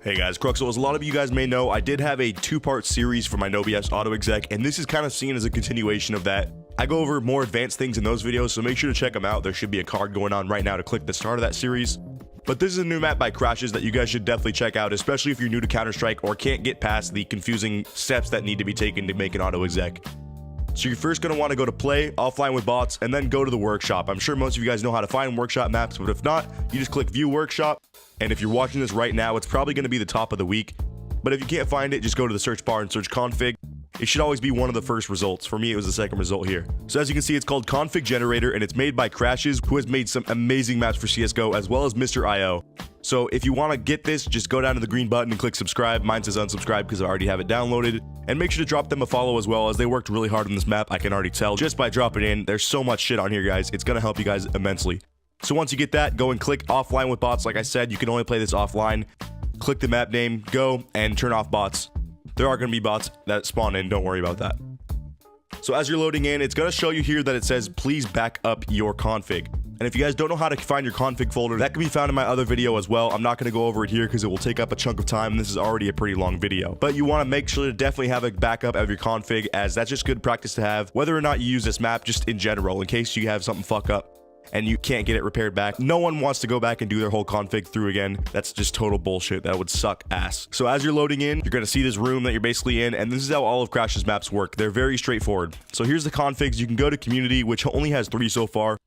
Hey guys, Cruxal. As a lot of you guys may know, I did have a two-part series for my MisterIO's auto exec, and this is kind of seen as a continuation of that. I go over more advanced things in those videos, so make sure to check them out. There should be a card going on right now to click the start of that series. But this is a new map by Crashz that you guys should definitely check out, especially if you're new to Counter-Strike or can't get past the confusing steps that need to be taken to make an auto exec. So you're first going to want to go to play, offline with bots, and then go to the workshop. I'm sure most of you guys know how to find workshop maps, but if not, you just click view workshop. And if you're watching this right now, it's probably going to be the top of the week. But if you can't find it, just go to the search bar and search config. It should always be one of the first results. For me, it was the second result here. So as you can see, it's called Config Generator, and it's made by Crashz, who has made some amazing maps for CSGO, as well as MisterIO. So if you want to get this, just go down to the green button and click subscribe. Mine says unsubscribe because I already have it downloaded. And make sure to drop them a follow as well, as they worked really hard on this map. I can already tell just by dropping in. There's so much shit on here, guys. It's going to help you guys immensely. So once you get that, go and click offline with bots. Like I said, you can only play this offline. Click the map name, go, and turn off bots. There are going to be bots that spawn in, don't worry about that. So as you're loading in, it's going to show you here that it says, please back up your config. And if you guys don't know how to find your config folder, that can be found in my other video as well. I'm not going to go over it here because it will take up a chunk of time, and this is already a pretty long video. But you want to make sure to definitely have a backup of your config, as that's just good practice to have, whether or not you use this map, just in general, in case you have something fuck up and you can't get it repaired back. No one wants to go back and do their whole config through again. That's just total bullshit. That would suck ass. So as you're loading in, you're going to see this room that you're basically in, and this is how all of Crash's maps work. They're very straightforward. So here's the configs. You can go to community, which only has 3 so far.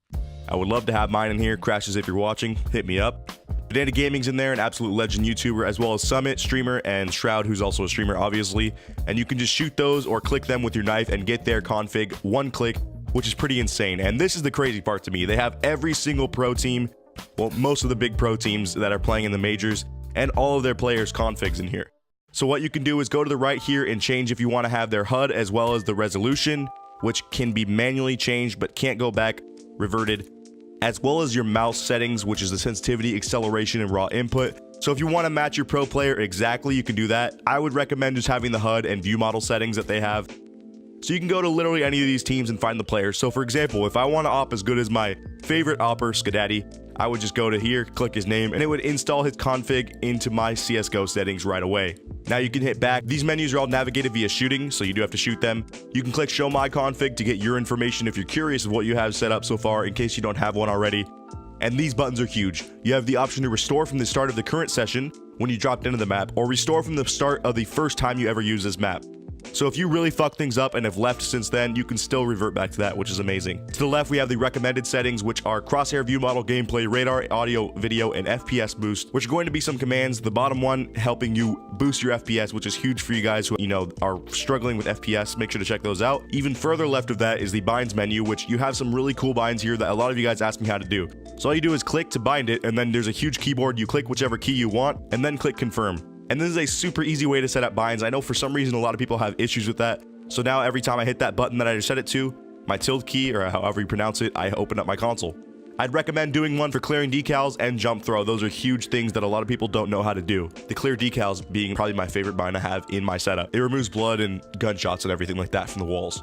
I would love to have mine in here. Crashz, if you're watching, hit me up. Banana Gaming's in there, an absolute legend YouTuber, as well as Summit, streamer, and Shroud, who's also a streamer, obviously. And you can just shoot those or click them with your knife and get their config one click, which is pretty insane. And this is the crazy part to me. They have every single pro team, well, most of the big pro teams that are playing in the majors, and all of their players' configs in here. So what you can do is go to the right here and change if you want to have their HUD as well as the resolution, which can be manually changed but can't go back reverted, as well as your mouse settings, which is the sensitivity, acceleration, and raw input. So if you want to match your pro player exactly, you can do that. I would recommend just having the HUD and view model settings that they have. So you can go to literally any of these teams and find the players. So for example, if I want to op as good as my favorite opper, Skadaddy, I would just go to here, click his name, and it would install his config into my CSGO settings right away. Now you can hit back. These menus are all navigated via shooting, so you do have to shoot them. You can click show my config to get your information if you're curious of what you have set up so far, in case you don't have one already. And these buttons are huge. You have the option to restore from the start of the current session when you dropped into the map, or restore from the start of the first time you ever use this map. So if you really fuck things up and have left since then, you can still revert back to that, which is amazing. To the left, we have the recommended settings, which are crosshair, view model, gameplay, radar, audio, video, and FPS boost, which are going to be some commands. The bottom one helping you boost your FPS, which is huge for you guys who, are struggling with FPS. Make sure to check those out. Even further left of that is the binds menu, which you have some really cool binds here that a lot of you guys ask me how to do. So all you do is click to bind it, and then there's a huge keyboard. You click whichever key you want, and then click confirm. And this is a super easy way to set up binds. I know for some reason a lot of people have issues with that. So now every time I hit that button that I just set it to, my tilde key, or however you pronounce it, I open up my console. I'd recommend doing one for clearing decals and jump throw. Those are huge things that a lot of people don't know how to do. The clear decals being probably my favorite bind I have in my setup. It removes blood and gunshots and everything like that from the walls.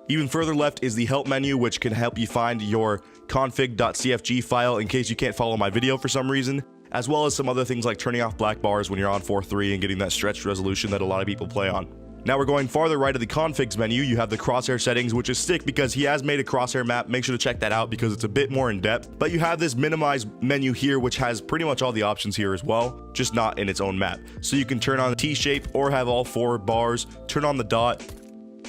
Even further left is the help menu, which can help you find your config.cfg file in case you can't follow my video for some reason, as well as some other things like turning off black bars when you're on 4:3 and getting that stretched resolution that a lot of people play on. Now we're going farther right of the configs menu. You have the crosshair settings, which is sick because he has made a crosshair map. Make sure to check that out because it's a bit more in depth. But you have this minimize menu here, which has pretty much all the options here as well, just not in its own map. So you can turn on the T-shape or have all 4 bars, turn on the dot,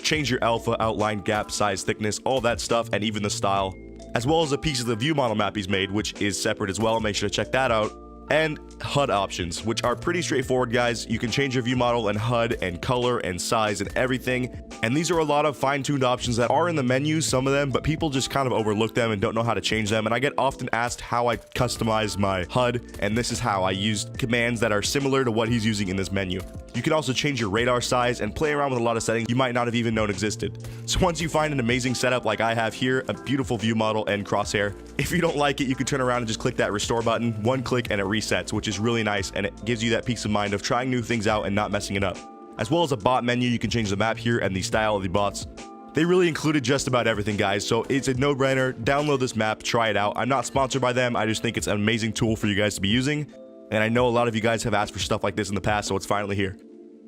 change your alpha, outline, gap, size, thickness, all that stuff, and even the style, as well as a piece of the view model map he's made, which is separate as well. Make sure to check that out. And HUD options, which are pretty straightforward, guys. You can change your view model and HUD and color and size and everything. And these are a lot of fine-tuned options that are in the menu, some of them, but people just kind of overlook them and don't know how to change them. And I get often asked how I customize my HUD, and this is how I use commands that are similar to what he's using in this menu. You can also change your radar size and play around with a lot of settings you might not have even known existed. So once you find an amazing setup like I have here, a beautiful view model and crosshair, if you don't like it, you can turn around and just click that restore button, one click and it resets, which is really nice, and it gives you that peace of mind of trying new things out and not messing it up. As well as a bot menu, you can change the map here and the style of the bots. They really included just about everything, guys, so it's a no-brainer. Download this map, try it out. I'm not sponsored by them, I just think it's an amazing tool for you guys to be using, and I know a lot of you guys have asked for stuff like this in the past, so it's finally here.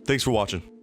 Thanks for watching.